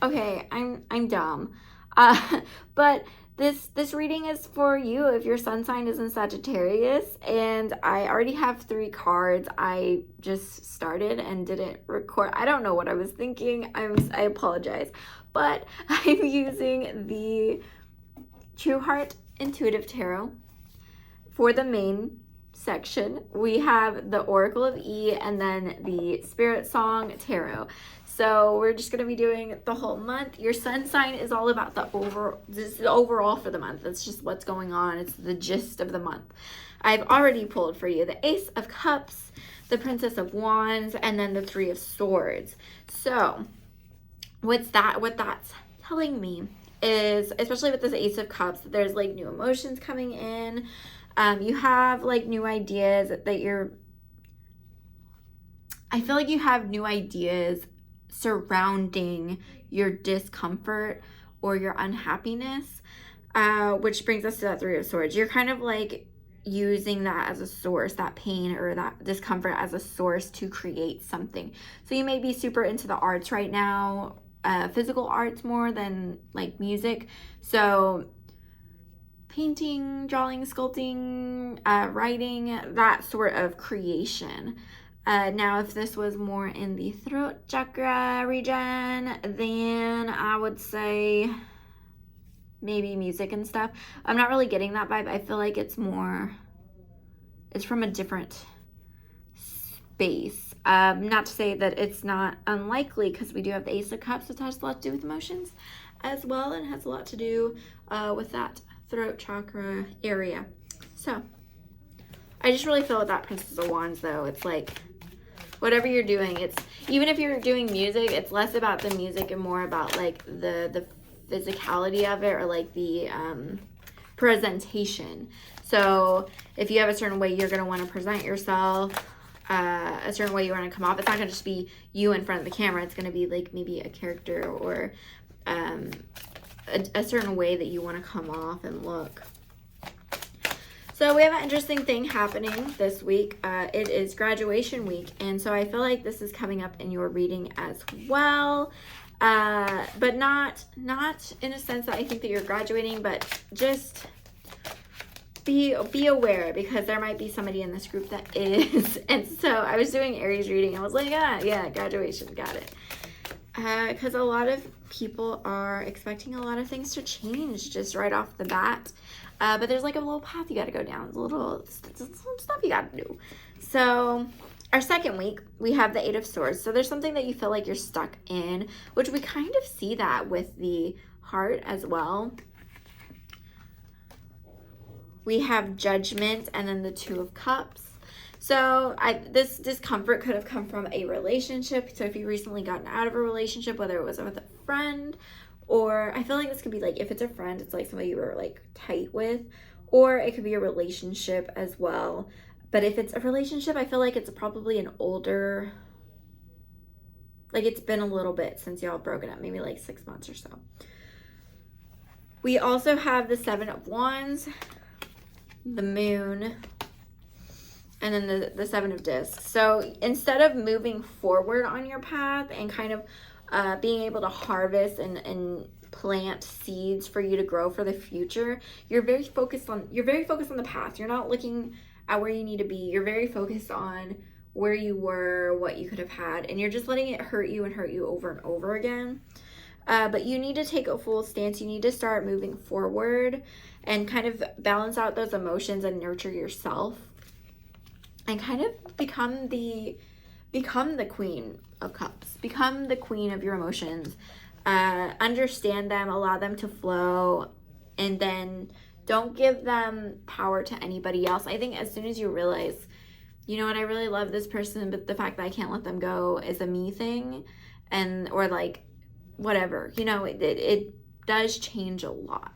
Okay, I'm dumb. But this reading is for you if your sun sign is in Sagittarius, and I already have 3 cards. I just started and didn't record. I don't know what I was thinking. I apologize. But I'm using the True Heart Intuitive Tarot for the main section. We have the Oracle of E and then the Spirit Song Tarot. So we're just going to be doing the whole month. Your sun sign is all about this is overall for the month. That's just what's going on. It's the gist of the month. I've already pulled for you the Ace of Cups, the Princess of Wands, and then the Three of Swords. So what that's telling me is, especially with this Ace of Cups, that there's like new emotions coming in. You have like new ideas that I feel like you have new ideas surrounding your discomfort or your unhappiness, which brings us to that Three of Swords. You're kind of like using that as a source, that pain or that discomfort as a source to create something. So you may be super into the arts right now, physical arts more than like music. So painting, drawing, sculpting, writing, that sort of creation. Now, if this was more in the throat chakra region, then I would say maybe music and stuff. I'm not really getting that vibe. I feel like it's from a different space. Not to say that it's not unlikely, because we do have the Ace of Cups, which has a lot to do with emotions as well, and has a lot to do with that throat chakra area. So I just really feel with that Princess of Wands, though, it's like whatever you're doing, it's even if you're doing music, it's less about the music and more about like the physicality of it, or like the presentation. So if you have a certain way you're going to want to present yourself, a certain way you want to come off, it's not going to just be you in front of the camera. It's going to be like maybe a character or a certain way that you want to come off and look. So we have an interesting thing happening this week. It is graduation week, and so I feel like this is coming up in your reading as well. But not in a sense that I think that you're graduating, but just be aware, because there might be somebody in this group that is. And so I was doing Aries reading. I was like, yeah, graduation, got it. Because a lot of people are expecting a lot of things to change just right off the bat. But there's like a little path you got to go down, some stuff you got to do. So our second week, we have the Eight of Swords. So there's something that you feel like you're stuck in, which we kind of see that with the Heart as well. We have Judgment and then the Two of Cups. So this discomfort could have come from a relationship. So if you recently gotten out of a relationship, whether it was with a friend, or I feel like this could be like, if it's a friend, it's like somebody you were like tight with, or it could be a relationship as well. But if it's a relationship, I feel like it's probably an older, like it's been a little bit since y'all broken up, maybe like 6 months or so. We also have the Seven of Wands, the Moon, and then the Seven of Discs. So instead of moving forward on your path and kind of being able to harvest and plant seeds for you to grow for the future, you're very focused on the past. You're not looking at where you need to be. You're very focused on where you were, what you could have had, and you're just letting it hurt you over and over again. But you need to take a full stance. You need to start moving forward and kind of balance out those emotions and nurture yourself, and kind of become the Queen of Cups. Become the queen of your emotions. Understand them, allow them to flow, and then don't give them power to anybody else. I think as soon as you realize, you know what, I really love this person, but the fact that I can't let them go is a me thing, or like whatever, you know, it does change a lot.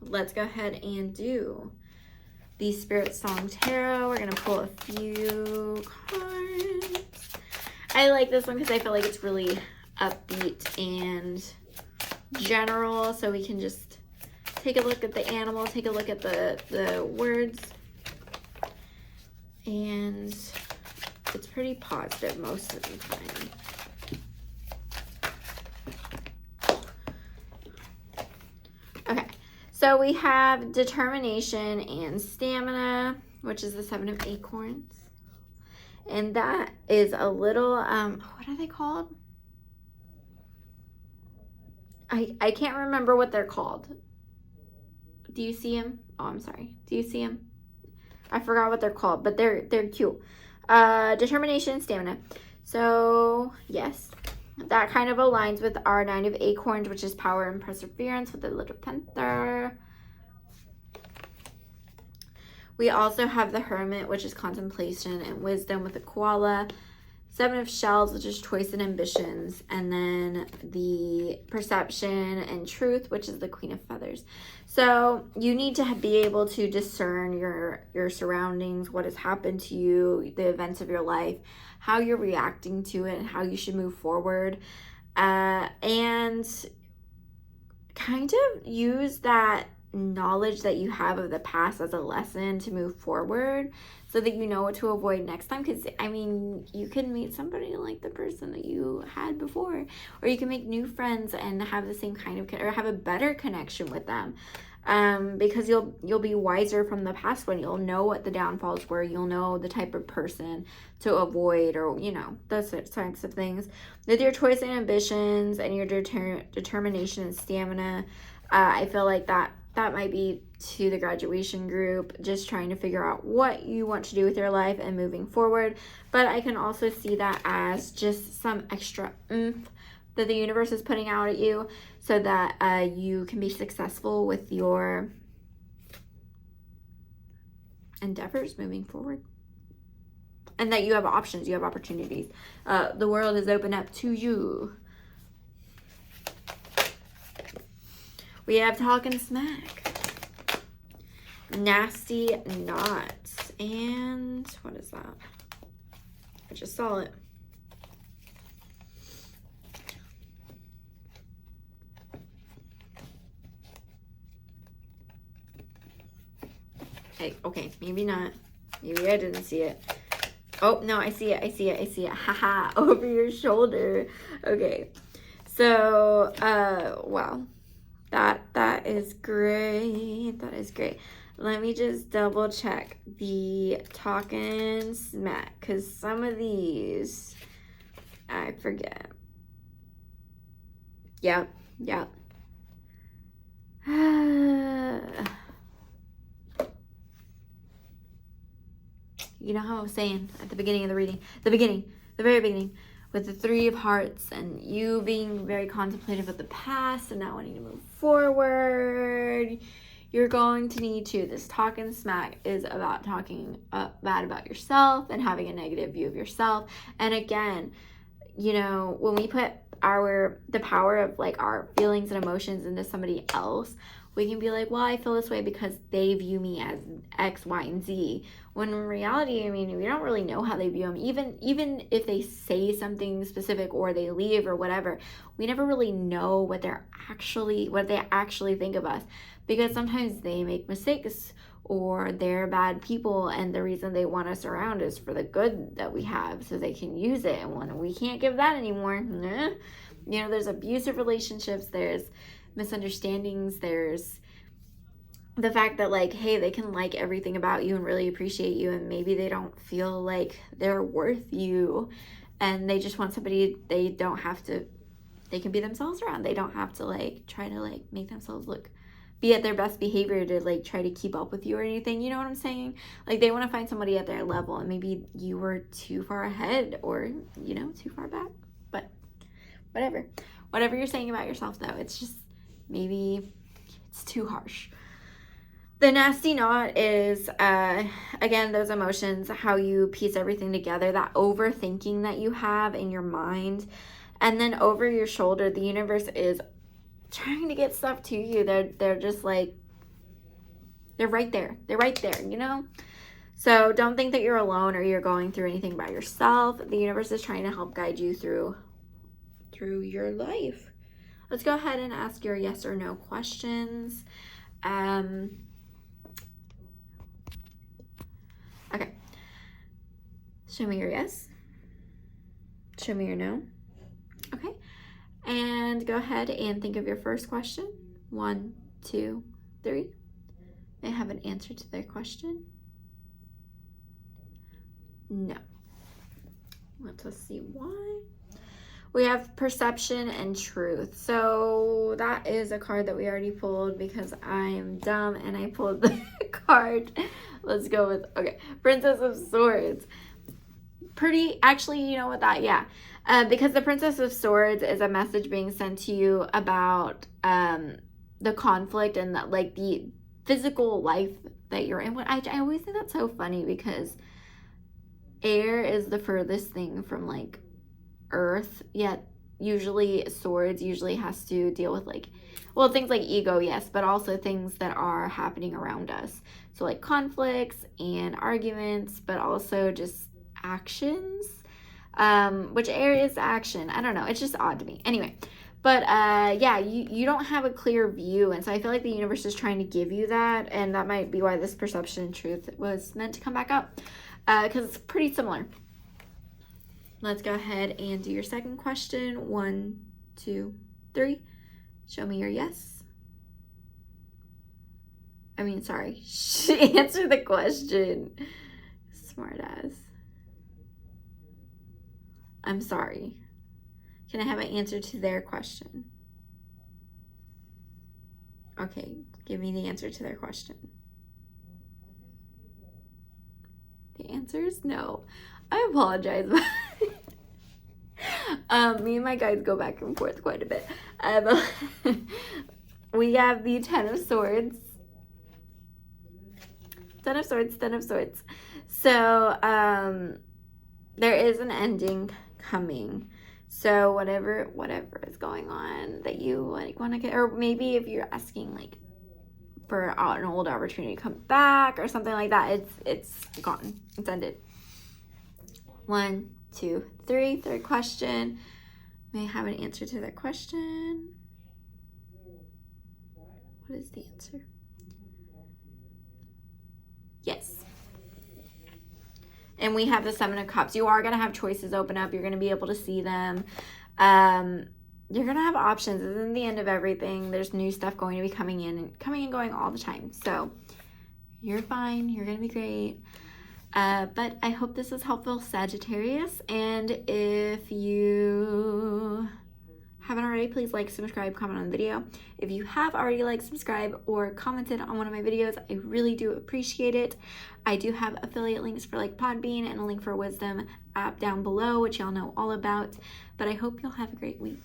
Let's go ahead and do the Spirit Song Tarot. We're going to pull a few cards. I like this one because I feel like it's really upbeat and general. So we can just take a look at the animal, take a look at the words. And it's pretty positive most of the time. Okay, so we have determination and stamina, which is the 7 of acorns. And that is a little, what are they called? I can't remember what they're called. Do you see them? Oh, I'm sorry. Do you see them? I forgot what they're called, but they're cute. Determination and stamina. So, yes. That kind of aligns with our 9 of acorns, which is power and perseverance with the little panther. We also have the hermit, which is contemplation and wisdom with the koala. 7 of shells, which is choice and ambitions. And then the perception and truth, which is the queen of feathers. So you need to be able to discern your surroundings, what has happened to you, the events of your life, how you're reacting to it, and how you should move forward. And kind of use that knowledge that you have of the past as a lesson to move forward, so that you know what to avoid next time. Because I mean, you can meet somebody like the person that you had before, or you can make new friends and have the same kind of, or have a better connection with them, because you'll be wiser from the past one. You'll know what the downfalls were. You'll know the type of person to avoid, or those types of things. With your choice and ambitions and your determination and stamina, I feel like that might be to the graduation group, just trying to figure out what you want to do with your life and moving forward. But I can also see that as just some extra oomph that the universe is putting out at you, so that you can be successful with your endeavors moving forward. And that you have options, you have opportunities. The world is open up to you. We have talking smack, nasty knots, and what is that? I just saw it. Hey, okay, maybe not. Maybe I didn't see it. Oh, no, I see it. Haha, over your shoulder. Okay, so, wow. That is great. That is great. Let me just double check the talking smack, because some of these I forget. Yep. You know how I was saying at the beginning of the reading, the very beginning, with the 3 of hearts and you being very contemplative of the past and not wanting to move forward, you're going to need to. This talking smack is about talking bad about yourself and having a negative view of yourself. And again, when we put the power of like our feelings and emotions into somebody else, we can be like, well, I feel this way because they view me as X, Y, and Z. When in reality, I mean, we don't really know how they view them. Even if they say something specific or they leave or whatever, we never really know what they actually think of us, because sometimes they make mistakes or they're bad people, and the reason they want us around is for the good that we have, so they can use it. And when we can't give that anymore, there's abusive relationships, there's misunderstandings, there's the fact that like, hey, they can like everything about you and really appreciate you, and maybe they don't feel like they're worth you, and they just want somebody they can be themselves around. They don't have to like try to like make themselves be at their best behavior to like try to keep up with you or anything. You know what I'm saying? Like, they want to find somebody at their level, and maybe you were too far ahead or too far back. But whatever you're saying about yourself, though, it's just maybe it's too harsh. The nasty knot is, again, those emotions, how you piece everything together, that overthinking that you have in your mind. And then over your shoulder, the universe is trying to get stuff to you. They're just like, they're right there. So don't think that you're alone or you're going through anything by yourself. The universe is trying to help guide you through your life. Let's go ahead and ask your yes or no questions. Okay. Show me your yes. Show me your no. Okay. And go ahead and think of your first question. 1, 2, 3. May I have an answer to their question? No. Let us see why. We have perception and truth. So that is a card that we already pulled because I am dumb and I pulled the card. Let's go with, okay, Princess of Swords. Actually, you know what because the Princess of Swords is a message being sent to you about the conflict and the physical life that you're in. I always think that's so funny because air is the furthest thing from like earth, yet usually swords usually has to deal with things like ego, yes, but also things that are happening around us. So like conflicts and arguments, but also just actions, which air is action. I don't know. It's just odd to me. Anyway, but yeah, you don't have a clear view. And so I feel like the universe is trying to give you that. And that might be why this perception and truth was meant to come back up, because it's pretty similar. Let's go ahead and do your second question. 1, 2, 3. Show me your yes. Answer the question. Smart ass. I'm sorry. Can I have an answer to their question? Okay, give me the answer to their question. The answer is no. I apologize. Me and my guys go back and forth quite a bit. We have the Ten of Swords. Ten of Swords, Ten of Swords. So, there is an ending coming. So whatever is going on that you want to get, or maybe if you're asking for an old opportunity to come back or something like that, it's gone. It's ended. 1, 2, 3. Third question. May I have an answer to that question? What is the answer? Yes. And we have the Seven of Cups. You are going to have choices open up. You're going to be able to see them. You're going to have options. This isn't the end of everything. There's new stuff going to be coming in and going all the time. So you're fine. You're going to be great. But I hope this is helpful, Sagittarius. And if you haven't already, please like, subscribe, comment on the video. If you have already liked, subscribed, or commented on one of my videos, I really do appreciate it. I do have affiliate links for Podbean and a link for Wisdom app down below, which y'all know all about. But I hope you'll have a great week.